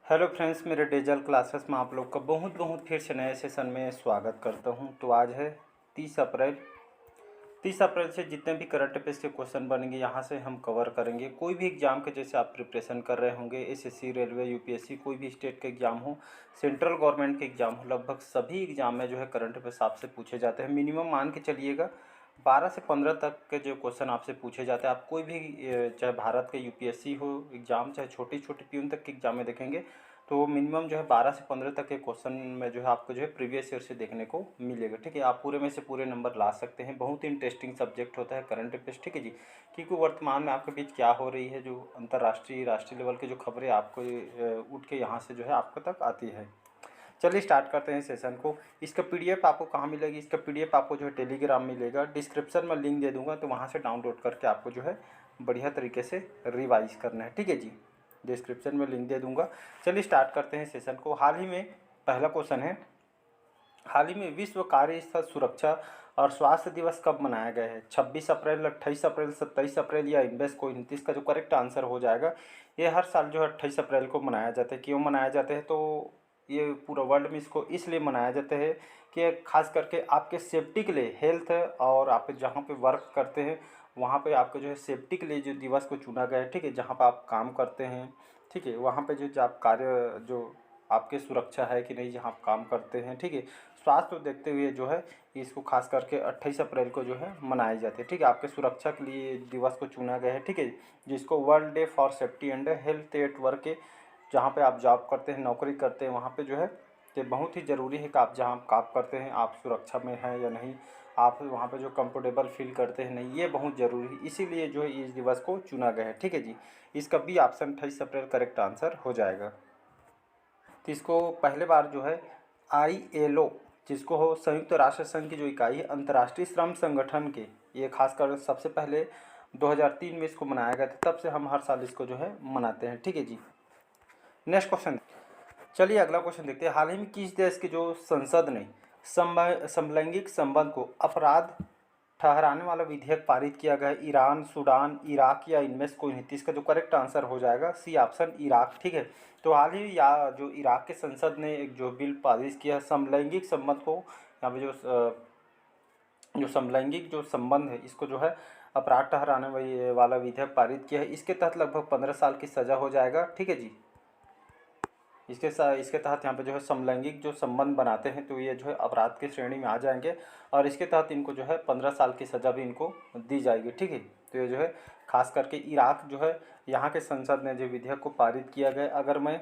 Hello friends, मेरे digital classes में आप लोग का बहुत बहुत फिर से नए सेशन में स्वागत करता हूं। तो आज है 30 अप्रैल। 30 अप्रैल से जितने भी करंट अफेयर्स के क्वेश्चन बनेंगे यहाँ से हम कवर करेंगे। कोई भी एग्जाम के जैसे आप प्रिपरेशन कर रहे होंगे, एसएससी, रेलवे, यूपीएससी, कोई भी स्टेट का एग्जाम हो, सेंट्रल गवर्नमेंट के एग्जाम हो, लगभग सभी एग्जाम में जो है करंट अफेयर्स आपसे पूछे जाते हैं। मिनिमम मान के चलिएगा 12 से 15 तक के जो क्वेश्चन आपसे पूछे जाते हैं। आप कोई भी चाहे भारत के यूपीएससी हो एग्जाम, चाहे छोटी छोटी प्यून तक के एग्जाम में देखेंगे तो मिनिमम जो है 12 से 15 तक के क्वेश्चन में जो है आपको जो है प्रीवियस ईयर से देखने को मिलेगा। ठीक है, आप पूरे में से पूरे नंबर ला सकते हैं। बहुत ही इंटरेस्टिंग सब्जेक्ट होता है करंट अफेयर्स। ठीक है जी, क्योंकि वर्तमान में आपके बीच क्या हो रही है, जो अंतर्राष्ट्रीय राष्ट्रीय लेवल की जो खबरें आपको उठ के यहाँ से जो है आपको तक आती है। चलिए स्टार्ट करते हैं सेशन को। इसका पीडीएफ आपको कहाँ मिलेगी? इसका पीडीएफ आपको जो है टेलीग्राम मिलेगा। डिस्क्रिप्शन में लिंक दे दूंगा, तो वहाँ से डाउनलोड करके आपको जो है बढ़िया तरीके से रिवाइज करना है। ठीक है जी, डिस्क्रिप्शन में लिंक दे दूंगा। चलिए स्टार्ट करते हैं सेशन को। हाल ही में पहला क्वेश्चन है, हाल ही में विश्व कार्यस्थल सुरक्षा और स्वास्थ्य दिवस कब मनाया गया है? 26 अप्रैल, 28 अप्रैल, 27 अप्रैल या इनमें से कोई नहीं? इसका जो करेक्ट आंसर हो जाएगा, ये हर साल जो है 28 अप्रैल को मनाया जाता है। क्यों मनाया जाता है? तो ये पूरा वर्ल्ड में इसको इसलिए मनाया जाता है कि खास करके आपके सेफ्टी के लिए, हेल्थ और आप जहाँ पे वर्क करते हैं वहाँ पे आपके जो है सेफ्टी के लिए जो दिवस को चुना गया है। ठीक है, जहाँ पे आप काम करते हैं, ठीक है, वहाँ पे जो आप कार्य जो आपके सुरक्षा है कि नहीं जहाँ आप काम करते हैं, ठीक है, स्वास्थ्य को देखते हुए जो है इसको खास करके 28 अप्रैल को जो है मनाई जाती है। ठीक है, आपके सुरक्षा के लिए दिवस को चुना गया है। ठीक है, जिसको world day for safety and health at work के, जहाँ पे आप जॉब करते हैं, नौकरी करते हैं, वहाँ पे जो है ये बहुत ही ज़रूरी है कि आप जहाँ काम करते हैं आप सुरक्षा में हैं या नहीं, आप वहाँ पे जो कंफर्टेबल फील करते हैं नहीं, ये बहुत ज़रूरी है। इसीलिए जो है इस दिवस को चुना गया है। ठीक है जी, इसका बी ऑप्शन 28 अप्रैल करेक्ट आंसर हो जाएगा। तो इसको पहले बार जो है ILO, जिसको हो संयुक्त राष्ट्र संघ की जो इकाई है, अंतर्राष्ट्रीय श्रम संगठन के, ये खासकर सबसे पहले 2003 में इसको मनाया गया था। तब से हम हर साल इसको जो है मनाते हैं। ठीक है जी, नेक्स्ट क्वेश्चन। चलिए अगला क्वेश्चन देखते हैं। हाल ही में किस देश की जो संसद ने समलैंगिक संबंध को अपराध ठहराने वाला विधेयक पारित किया गया है? ईरान, सूडान, इराक या इनमें से कोई नहीं? तो इसका जो करेक्ट आंसर हो जाएगा सी ऑप्शन इराक। ठीक है, तो हाल ही या जो इराक के संसद ने एक जो बिल पारित किया है समलैंगिक संबंध को, यहाँ पे जो समलैंगिक जो संबंध है इसको जो है अपराध ठहराने वाला विधेयक पारित किया है। इसके तहत लगभग 15 साल की सज़ा हो जाएगा। ठीक है जी, इसके तहत यहाँ पे जो है समलैंगिक जो संबंध बनाते हैं तो ये जो है अपराध की श्रेणी में आ जाएंगे, और इसके तहत इनको जो है 15 साल की सज़ा भी इनको दी जाएगी। ठीक है, तो ये जो है खास करके इराक जो है यहाँ के संसद ने जो विधेयक को पारित किया गया। अगर मैं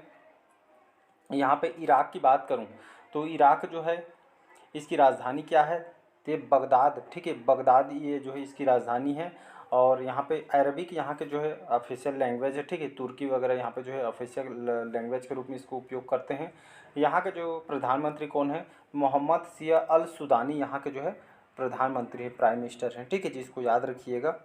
यहाँ पे इराक की बात करूँ तो इराक जो है इसकी राजधानी क्या है? तो ये बगदाद। ठीक है, बगदाद ये जो है इसकी राजधानी है। और यहाँ पे अरबिक यहाँ के जो है ऑफिशियल लैंग्वेज है। ठीक है, तुर्की वगैरह यहाँ पे जो है ऑफिशियल लैंग्वेज के रूप में इसको उपयोग करते हैं। यहाँ के जो प्रधानमंत्री कौन है? मोहम्मद सिया अल सुदानी यहाँ के जो है प्रधानमंत्री है, प्राइम मिनिस्टर हैं। ठीक है जी, इसको याद रखिएगा।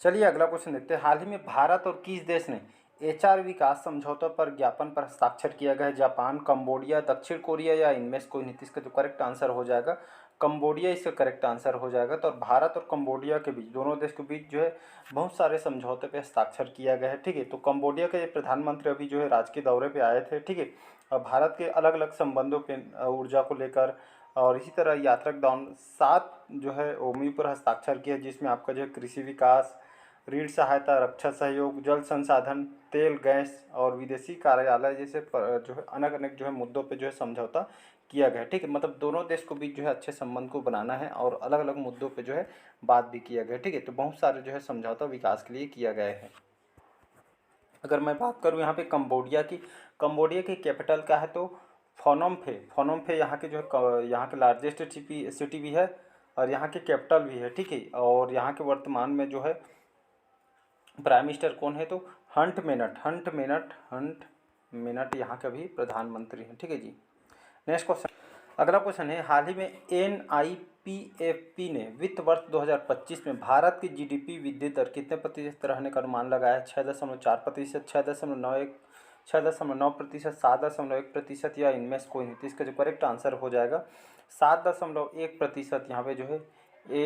चलिए अगला क्वेश्चन देखते हैं। हाल ही में भारत और किस देश ने HR विकास समझौता पर ज्ञापन पर हस्ताक्षर किया गया है? जापान, कंबोडिया, दक्षिण कोरिया या इनमें से कोई नहीं? इसका जो करेक्ट आंसर हो जाएगा कंबोडिया, इसका करेक्ट आंसर हो जाएगा। तो भारत और कंबोडिया के बीच, दोनों देश के बीच जो है बहुत सारे समझौते पे हस्ताक्षर किया गया है। ठीक है, तो कंबोडिया के प्रधानमंत्री अभी जो है राजकीय दौरे पे आए थे। ठीक है, और भारत के अलग अलग संबंधों के ऊर्जा को लेकर और इसी तरह यात्रा के दौरान 7 जो है ओमयू पर हस्ताक्षर किया, जिसमें आपका जो है कृषि विकास, ऋण सहायता, रक्षा सहयोग, जल संसाधन, तेल गैस और विदेशी कार्यालय जैसे जो है अनेक अनेक जो है मुद्दों पे जो है समझौता किया गया है। ठीक है, मतलब दोनों देश को बीच जो है अच्छे संबंध को बनाना है और अलग अलग मुद्दों पे जो है बात भी किया गया है। ठीक है, तो बहुत सारे जो है समझौता विकास के लिए किया गया है। अगर मैं बात करूँ यहाँ पे कंबोडिया की, कंबोडिया की कैपिटल क्या है? तो फोनम फे। फोनम फे यहाँ के जो है यहाँ के लार्जेस्ट सिटी भी है और यहाँ की कैपिटल भी है। ठीक है, और यहाँ के वर्तमान में जो है प्राइम मिनिस्टर कौन है? तो हंट मेनट यहाँ के भी प्रधानमंत्री हैं। ठीक है जी, नेक्स्ट क्वेश्चन। अगला क्वेश्चन है, हाल ही में NIPFP ने वित्त वर्ष 2025 में भारत की GDP वृद्धि दर कितने प्रतिशत रहने का अनुमान लगाया है? 6.4%, 6.91, 6.9%, 7.1% या इनमें से कोई नहीं? तो इसका जो करेक्ट आंसर हो जाएगा 7.1% यहाँ पे जो है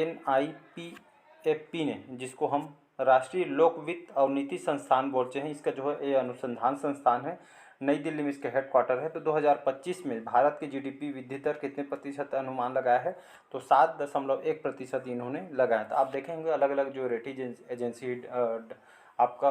NIPFP ने, जिसको हम राष्ट्रीय लोक वित्त और नीति संस्थान बोलते हैं, इसका जो है ये अनुसंधान संस्थान है, नई दिल्ली में इसके हेडक्वार्टर है। तो 2025 में भारत की जीडीपी वृद्धि दर कितने प्रतिशत अनुमान लगाया है, तो 7.1% इन्होंने लगाया। तो आप देखेंगे अलग अलग जो रेटिंग एजेंसी आपका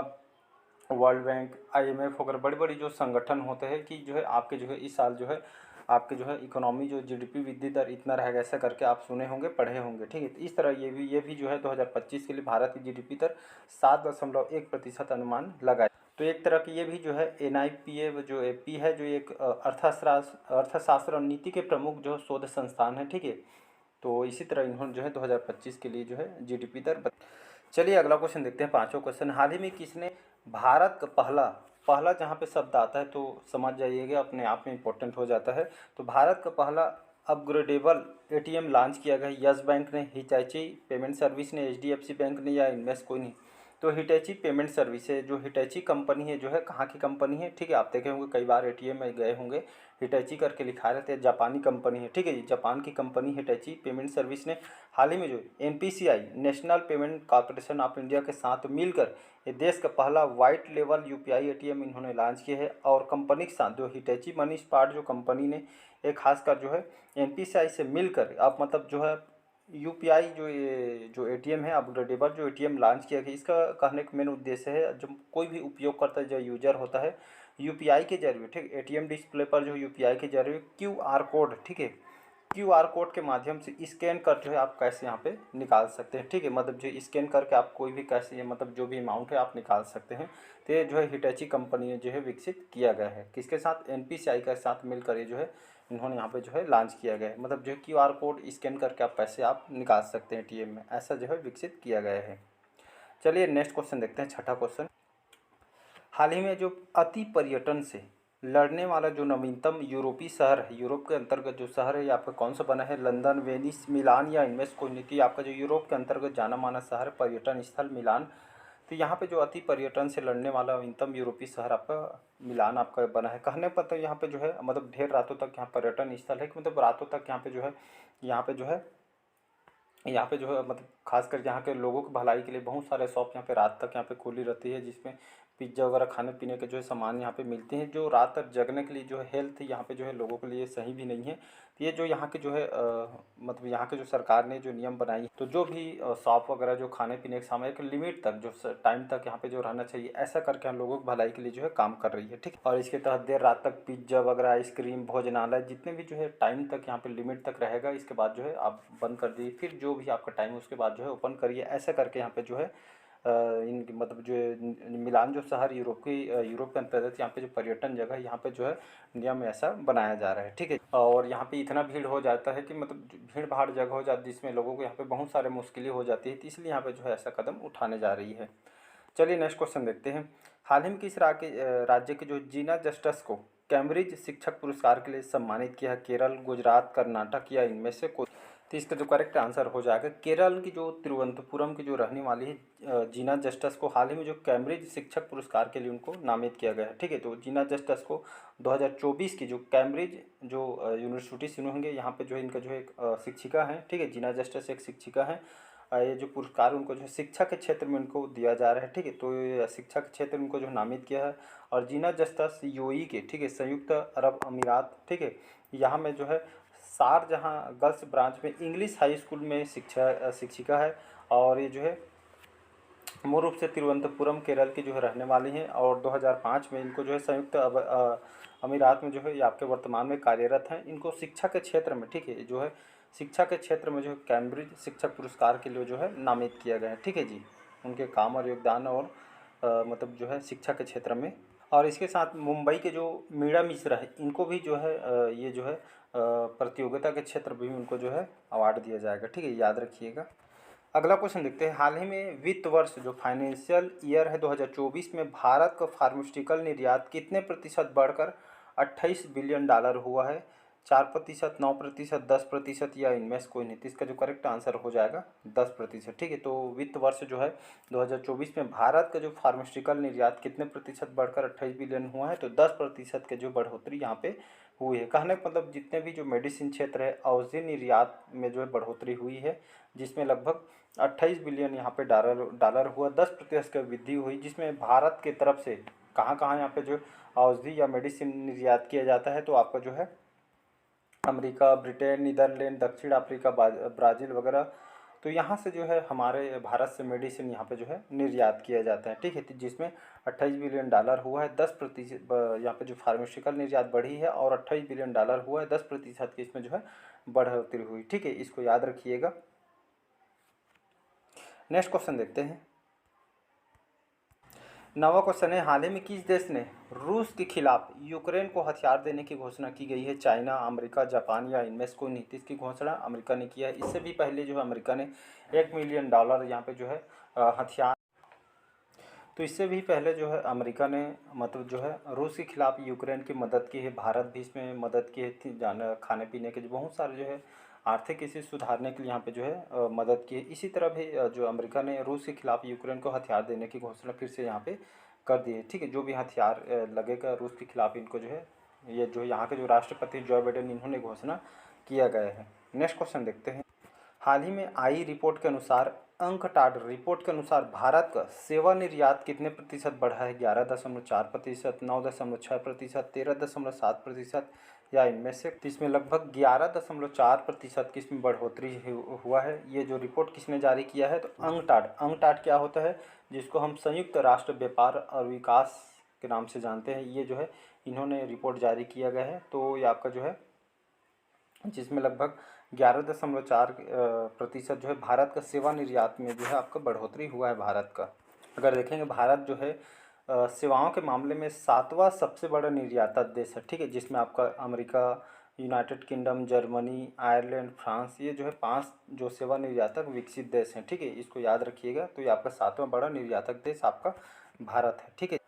वर्ल्ड बैंक, आईएमएफ वगैरह बड़ी बड़ी जो संगठन होते हैं कि जो है आपके जो है इस साल जो है आपके जो है इकोनॉमी जो जीडीपी वृद्धि दर इतना रहेगा, ऐसा करके आप सुने होंगे, पढ़े होंगे, ठीक है। तो इस तरह ये भी जो है 2025 के लिए भारत की जीडीपी दर 7.1% अनुमान लगाए। तो एक तरह की ये भी जो है एनआईपीए जो एपी है, जो एक अर्थशास्त्र और नीति के प्रमुख जो शोध संस्थान है, ठीक है। तो इसी तरह इन्होंने जो है 2025 के लिए जो है जीडीपी दर चलिए अगला क्वेश्चन देखते हैं, पांचवा क्वेश्चन। हाल ही में किसने भारत का पहला पहला जहाँ पे शब्द आता है तो समझ जाइएगा, अपने आप में इम्पोर्टेंट हो जाता है। तो भारत का पहला अपग्रेडेबल एटीएम लॉन्च किया गया। यस बैंक ने, हिटैची पेमेंट सर्विस ने, एचडीएफसी बैंक ने या इन्वेस्ट कोई नहीं। तो हिटैची पेमेंट सर्विस है, जो हिटैची कंपनी है जो है कहाँ की कंपनी है, ठीक है। आप देखे होंगे कई बार एटीएम में गए होंगे, हिटैची करके लिखा रहता है, जापानी कंपनी है, ठीक है। जापान की कंपनी हिटैची पेमेंट सर्विस ने हाल ही में जो NPCI national payment corporation of India के साथ मिलकर ये देश का पहला वाइट लेवल यूपीआई एटीएम इन्होंने लॉन्च किया है। और कंपनी के साथ जो हिटैची मनी स्मार्ट जो कंपनी ने एक खासकर जो है एनपीसीआई से मिलकर आप मतलब जो है यूपीआई जो ये जो एटीएम है अपग्रेडेबल जो एटीएम लॉन्च किया गया, इसका कहने का मेन उद्देश्य है जब कोई भी उपयोगकर्ता जो यूजर होता है यूपीआई के जरिए, ठीक, एटीएम डिस्प्ले पर जो यूपीआई के जरिए क्यूआर कोड, ठीक है, क्यूआर कोड के माध्यम से स्कैन कर जो है आप कैश यहाँ पे निकाल सकते हैं, ठीक है। मतलब जो स्कैन करके आप कोई भी कैश मतलब जो भी अमाउंट है आप निकाल सकते हैं। तो ये जो है हिटैची कंपनी ने जो है विकसित किया गया है, किसके साथ, एनपीसीआई के साथ मिलकर ये जो है इन्होंने यहाँ पे जो है लॉन्च किया गया है। मतलब जो है क्यूआर कोड स्कैन करके आप पैसे आप निकाल सकते हैं एटीएम में, ऐसा जो है विकसित किया गया है। चलिए नेक्स्ट क्वेश्चन देखते हैं, छठा क्वेश्चन। हाल ही में जो अति पर्यटन से लड़ने वाला जो नवीनतम यूरोपीय शहर है, यूरोप के अंतर्गत जो शहर है ये आपका कौन सा बना है, लंदन, वेनिस, मिलान या इनमें से कोई नहीं। तो आपका जो यूरोप के अंतर्गत जाना माना शहर पर्यटन स्थल मिलान। तो यहाँ पे जो अति पर्यटन से लड़ने वाला नवीनतम यूरोपीय शहर आपका मिलान आपका बना है। कहने पर तो यहाँ पे जो है मतलब ढेर रातों तक यहाँ पर्यटन स्थल है कि मतलब रातों तक यहाँ पे जो है मतलब खासकर यहाँ के लोगों की भलाई के लिए बहुत सारे शॉप यहाँ पे रात तक यहाँ पे खुली रहती है, जिसमें पिज्ज़ा वगैरह खाने पीने के जो है सामान यहाँ पे मिलते हैं, जो रात तक जगने के लिए जो है हेल्थ यहाँ पे जो है लोगों के लिए सही भी नहीं है। तो ये जो यहाँ के जो है मतलब यहाँ के जो सरकार ने जो नियम बनाई, तो जो भी शॉप वगैरह जो खाने पीने के सामान एक लिमिट तक जो टाइम तक यहाँ पे जो रहना चाहिए, ऐसा करके हम लोगों की भलाई के लिए जो है काम कर रही है, ठीक। और इसके तहत देर रात तक पिज्ज़ा वगैरह, आइसक्रीम, भोजनालय जितने भी जो है टाइम तक यहाँ पे लिमिट तक रहेगा, इसके बाद जो है आप बंद कर दीजिए, फिर जो भी आपका टाइम है उसके बाद जो है ओपन करिए, ऐसा करके यहाँ पे जो है इन मतलब जो मिलान जो शहर यूरोप के अंतर्गत यहाँ पे जो पर्यटन जगह है यहाँ पे जो है नियम ऐसा बनाया जा रहा है, ठीक है। और यहाँ पे इतना भीड़ हो जाता है कि मतलब भीड़ भाड़ जगह हो जाती है जिसमें लोगों को यहाँ पे बहुत सारे मुश्किलें हो जाती है, तो इसलिए यहाँ पे जो है ऐसा कदम उठाने जा रही है। चलिए नेक्स्ट क्वेश्चन देखते हैं। हाल ही में किस राज्य के जो जीना जस्टिस को कैम्ब्रिज शिक्षक पुरस्कार के लिए सम्मानित किया है, केरल, गुजरात, कर्नाटक या इनमें से कोई। तो इसका जो करेक्ट आंसर हो जाएगा केरल की जो तिरुवनंतपुरम की जो रहने वाली है जीना जस्टिस को हाल ही में जो कैम्ब्रिज शिक्षक पुरस्कार के लिए उनको नामित किया गया है, ठीक है। तो जीना जस्टिस को 2024 की जो कैम्ब्रिज जो यूनिवर्सिटी सुने होंगे, यहाँ पे जो है इनका जो एक शिक्षिका है, ठीक है, जीना जस्टिस एक शिक्षिका है। ये जो पुरस्कार उनको जो है शिक्षा के क्षेत्र में उनको दिया जा रहा है, ठीक है। तो ये शिक्षा के क्षेत्र में उनको जो नामित किया है। और जीना जस्टिस यूएई के, ठीक है, संयुक्त अरब अमीरात, ठीक है, यहाँ में जो है शारजहाँ गर्ल्स ब्रांच में इंग्लिश हाई स्कूल में शिक्षिका है। और ये जो है मूल रूप से तिरुवनंतपुरम केरल की जो है रहने वाली हैं। और 2005 में इनको जो है संयुक्त अमीरात में जो है ये आपके वर्तमान में कार्यरत हैं। इनको शिक्षा के क्षेत्र में, ठीक है, जो है शिक्षा के क्षेत्र में जो है कैम्ब्रिज शिक्षक पुरस्कार के लिए जो है नामित किया गया है, ठीक है जी। उनके काम और योगदान और मतलब जो है शिक्षा के क्षेत्र में। और इसके साथ मुंबई के जो मीरा मिश्रा है इनको भी जो है ये जो है प्रतियोगिता के क्षेत्र में भी उनको जो है अवार्ड दिया जाएगा, ठीक है, याद रखिएगा। अगला क्वेश्चन देखते हैं। हाल ही में वित्त वर्ष जो फाइनेंशियल ईयर है 2024 में भारत का फार्मास्यूटिकल निर्यात कितने प्रतिशत बढ़कर 28 बिलियन डॉलर हुआ है, 4%, 9%, 10% या इनमें से कोई नहीं। तो इसका जो करेक्ट आंसर हो जाएगा 10%, ठीक है। तो वित्त वर्ष जो है 2024 में भारत का जो फार्मास्यूटिकल निर्यात कितने प्रतिशत बढ़कर 28 बिलियन हुआ है, तो 10% के जो बढ़ोतरी यहाँ पे हुई है। कहने का मतलब जितने भी जो मेडिसिन क्षेत्र है औषधि निर्यात में जो है बढ़ोतरी हुई है, जिसमें लगभग 28 बिलियन यहाँ पे डॉलर हुआ, 10% की वृद्धि हुई, जिसमें भारत की तरफ से कहाँ कहाँ यहाँ पे जो औषधि या मेडिसिन निर्यात किया जाता है तो आपका जो है अमेरिका, ब्रिटेन, नीदरलैंड, दक्षिण अफ्रीका, ब्राज़ील वगैरह, तो यहाँ से जो है हमारे भारत से मेडिसिन यहाँ पे जो है निर्यात किया जाता है। ठीक है, जिसमें 28 बिलियन डॉलर हुआ है। 10% यहाँ पे जो फार्मास्यूटिकल निर्यात बढ़ी है और 28 बिलियन डॉलर हुआ है, 10% की इसमें जो है बढ़ोतरी हुई। ठीक है, इसको याद रखिएगा। नेक्स्ट क्वेश्चन देखते हैं। नवा क्वेश्चन है, हाल ही में किस देश ने रूस के खिलाफ यूक्रेन को हथियार देने की घोषणा की गई है? चाइना, अमेरिका, जापान या इनमें से कोई नहीं? इसकी घोषणा अमेरिका ने किया है। इससे भी पहले जो है अमेरिका ने $1 मिलियन यहाँ पे जो है हथियार, तो इससे भी पहले जो है अमेरिका ने मतलब जो है रूस के खिलाफ यूक्रेन की मदद की है। भारत भी इसमें मदद की थी, जाना खाने पीने के जो बहुत सारे जो है आर्थिक स्थिति सुधारने के लिए यहाँ पे जो है मदद की है। इसी तरह भी जो अमेरिका ने रूस के खिलाफ यूक्रेन को हथियार देने की घोषणा फिर से यहाँ पे कर दी है। ठीक है, जो भी हथियार लगेगा रूस के खिलाफ, इनको जो है ये जो यहाँ के जो राष्ट्रपति जो बाइडेन, इन्होंने घोषणा किया गया है। नेक्स्ट क्वेश्चन देखते हैं। हाल ही में आई रिपोर्ट के अनुसार, अंकटाड रिपोर्ट के अनुसार भारत का सेवा निर्यात कितने प्रतिशत बढ़ा है? 11.4%, 9.6%, 13.7% या इनमें से? तो इसमें लगभग 11.4% की इसमें बढ़ोतरी हुआ है। ये जो रिपोर्ट किसने जारी किया है? तो अंकटाड। अंकटाड क्या होता है? जिसको हम संयुक्त राष्ट्र व्यापार और विकास के नाम से जानते हैं। ये जो है इन्होंने रिपोर्ट जारी किया गया है। तो ये आपका जो है जिसमें लगभग 11.4% जो है भारत का सेवा निर्यात में जो है आपका बढ़ोतरी हुआ है भारत का। अगर देखेंगे भारत जो है सेवाओं के मामले में 7वां सबसे बड़ा निर्यातक देश है। ठीक है, जिसमें आपका America, United kingdom, Germany, Ireland, France, ये जो है 5 जो सेवा निर्यातक विकसित देश हैं। ठीक है, इसको याद रखिएगा। तो ये आपका 7वां बड़ा निर्यातक देश आपका भारत है। ठीक है,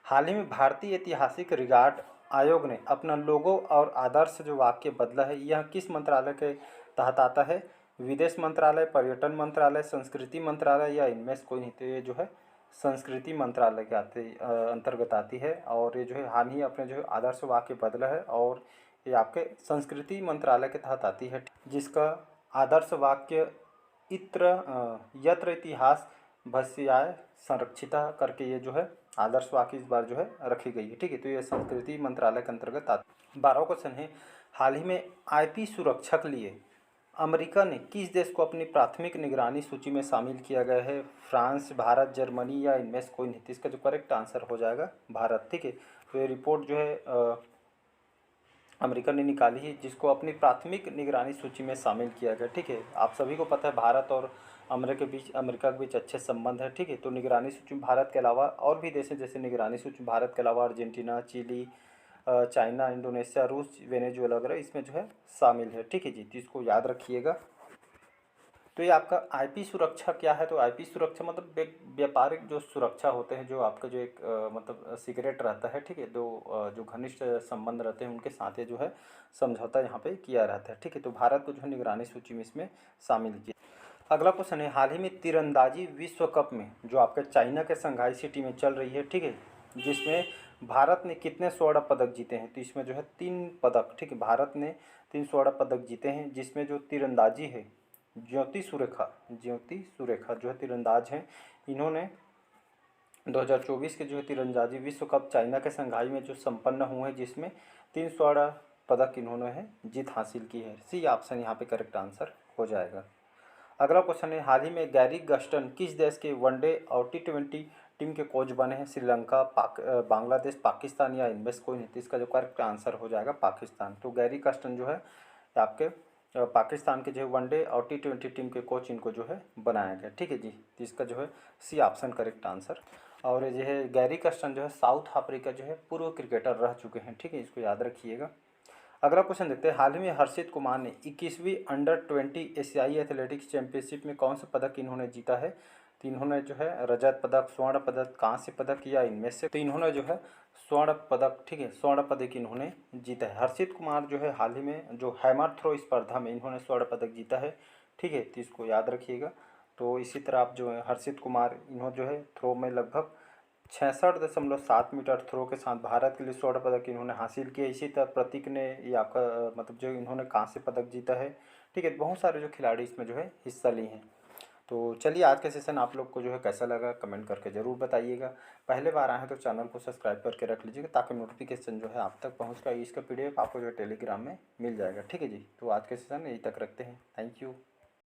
हाल ही में भारतीय ऐतिहासिक रिकॉर्ड आयोग ने अपना लोगो और आदर्श जो वाक्य बदला है, यह किस मंत्रालय के तहत आता है? विदेश मंत्रालय, पर्यटन मंत्रालय, संस्कृति मंत्रालय या इनमें से कोई नहीं? तो ये जो है संस्कृति मंत्रालय के अंतर्गत आती है। और ये जो है हाल ही अपने जो है आदर्श वाक्य बदला है और ये आपके संस्कृति मंत्रालय के तहत आती है, जिसका आदर्श वाक्य यत्र इतिहास भस्याय संरक्षिता करके ये जो है आदर्श वाक्य इस बार जो है रखी गई है। ठीक है, तो ये संस्कृति मंत्रालय के अंतर्गत आता है। 12वां क्वेश्चन है, हाल ही में आईपी सुरक्षा के लिए अमेरिका ने किस देश को अपनी प्राथमिक निगरानी सूची में शामिल किया गया है? फ्रांस, भारत, जर्मनी या इनमें से कोई नहीं? इसका जो करेक्ट आंसर हो जाएगा भारत। ठीक है, तो ये रिपोर्ट जो है अमेरिका ने निकाली है, जिसको अपनी प्राथमिक निगरानी सूची में शामिल किया गया। ठीक है, आप सभी को पता है भारत और अमेरिका के बीच अच्छे संबंध है। ठीक है, तो निगरानी सूची में भारत के अलावा और भी देश हैं, जैसे निगरानी सूची में भारत के अलावा अर्जेंटीना, चिली, चाइना, इंडोनेशिया, रूस, वेनेजुएला वगैरह इसमें जो है शामिल है। ठीक है जी, तो इसको याद रखिएगा। तो ये आपका आईपी सुरक्षा क्या है? तो आईपी सुरक्षा मतलब व्यापारिक जो सुरक्षा होते हैं, जो आपका जो एक मतलब सीक्रेट रहता है। ठीक है, जो घनिष्ठ संबंध रहते हैं उनके साथ ये जो है समझौता यहाँ पे किया रहता है। ठीक है, तो भारत को जो है निगरानी सूची में इसमें शामिल किया। अगला क्वेश्चन है, हाल ही में तीरंदाजी विश्व कप में जो आपके चाइना के शंघाई सिटी में चल रही है, ठीक है, जिसमें भारत ने कितने स्वर्ण पदक जीते हैं? तो इसमें जो है 3 पदक। ठीक है, भारत ने 3 स्वर्ण पदक जीते हैं, जिसमें जो तीरंदाजी है ज्योति सुरेखा जो है तीरंदाज हैं, इन्होंने 2024 के जो है तीरंदाजी विश्व कप चाइना के शंघाई में जो संपन्न हुए हैं, जिसमें 3 स्वर्ण पदक इन्होंने है जीत हासिल की है। सी ऑप्शन यहाँ पे करेक्ट आंसर हो जाएगा। अगला क्वेश्चन है, हाल ही में गैरी गस्टन किस देश के वनडे और T20 टीम के कोच बने हैं? श्रीलंका, बांग्लादेश, पाकिस्तान या इनमें से कोई नहीं? इसका जो करेक्ट आंसर हो जाएगा पाकिस्तान। तो गैरी गस्टन जो है आपके पाकिस्तान के जो है वनडे और T20 टीम के कोच इनको जो है बनाया गया। ठीक है जी, तो इसका जो है सी ऑप्शन करेक्ट आंसर। और जो है गैरी गस्टन जो है साउथ अफ्रीका जो है पूर्व क्रिकेटर रह चुके हैं। ठीक है, इसको याद रखिएगा। अगला क्वेश्चन देखते हैं, हाल ही में हर्षित कुमार ने 21वीं अंडर-20 एशियाई एथलेटिक्स चैंपियनशिप में कौन सा पदक इन्होंने जीता है? तो इन्होंने जो है रजत पदक, स्वर्ण पदक, कांस्य पदक या इनमें से? तो इन्होंने जो है स्वर्ण पदक, ठीक है, स्वर्ण पदक इन्होंने जीता है। हर्षित कुमार जो है हाल ही में जो हैमर थ्रो स्पर्धा में इन्होंने स्वर्ण पदक जीता है। ठीक है, तो इसको याद रखिएगा। तो इसी तरह आप जो है हर्षित कुमार, इन्होंने जो है थ्रो में लगभग 66.7 मीटर थ्रो के साथ भारत के लिए स्वर्ण पदक इन्होंने हासिल किया। इसी तरह प्रतीक ने ये आपका मतलब जो इन्होंने कांस्य पदक जीता है। ठीक है, बहुत सारे जो खिलाड़ी इसमें जो है हिस्सा लिए हैं। तो चलिए आज का सेशन आप लोग को जो है कैसा लगा कमेंट करके ज़रूर बताइएगा। पहले बार आए हैं तो चैनल को सब्सक्राइब करके रख लीजिएगा ताकि नोटिफिकेशन जो है आप तक पहुँचेगा। इसका PDF आपको जो है टेलीग्राम में मिल जाएगा। ठीक है जी, तो आज के सेशन यहीं तक रखते हैं। Thank you.